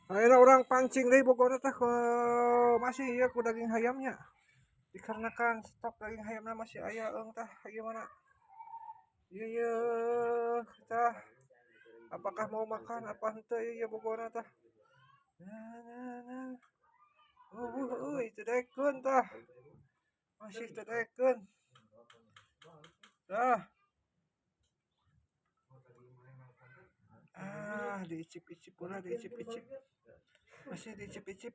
Akhirnya orang pancing deh pokoknya tah ke masih ya ku daging ayamnya. Dikarenakan stok daging ayamnya masih aya tah gimana? Iya iya tah apakah mau makan apa henteu ya pokoknya tah. Nah. Teu daekeun tah. Masih teu daekeun. Tah. Diicip-icip pula diicip-icip. Masih diicip-icip.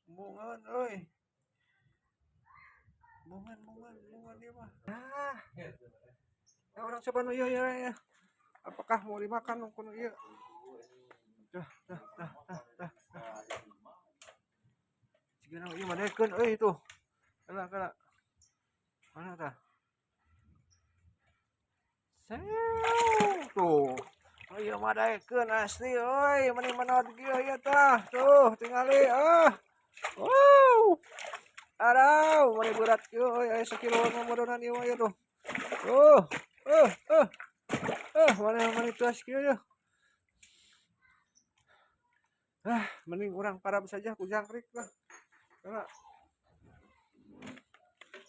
Bungan euy. Bungan ieu mah. Orang coba nu ieu ya. Apakah mau dimakan nu ieu? Dah. Sigana ieu mah daekeun euy tuh. Kala. Mana tah? Tuh. Oh iya mah daekeun asli euy, meni manot kieu ieu tah. Tuh, tingali Wow. Aduh, meni berat kieu euy, aya sakilo modonan ieu mah tuh. Tuh. Mana tuas kieu ya. Mending urang parab saja ku jangkrik lah.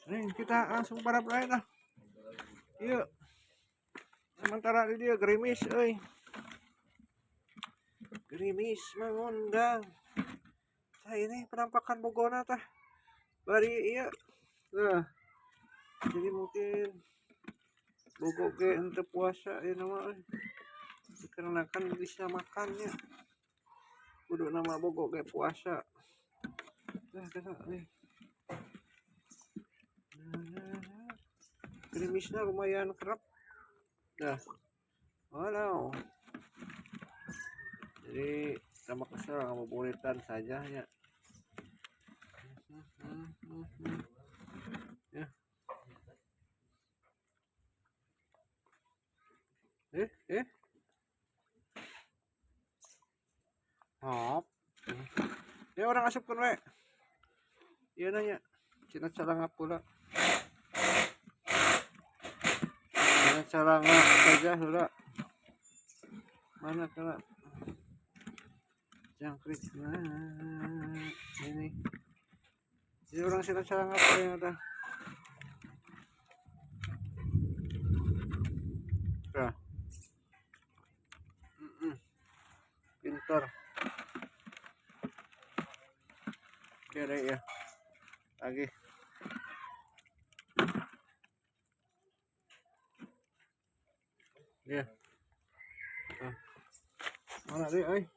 Nih kita langsung parab lain lah. Iya. Sementara di dia gerimis euy. Gerimis mengundang. Ini penampakan Bogona tah. Bari iya. Nah. Jadi mungkin Bogo ge ente puasa ya nama euy. Dikarenakan bisa makannya. Kudu nama Bogo ge puasa. Nih. Gerimisnya lumayan kerap. Dah. Walau. Jadi sama kesel ngabubuриtan saja ya. Ya. Hop. Ya orang asupkeun we. Ieu nanya. Cina calangap pula. Cina calangap saja heula. Mana kala? Jangkrik. Nah, ini. Jadi orang cina calangap ternyata. Nah. Pintar. Oke deh ya. Lagi. Ya. Mana deh,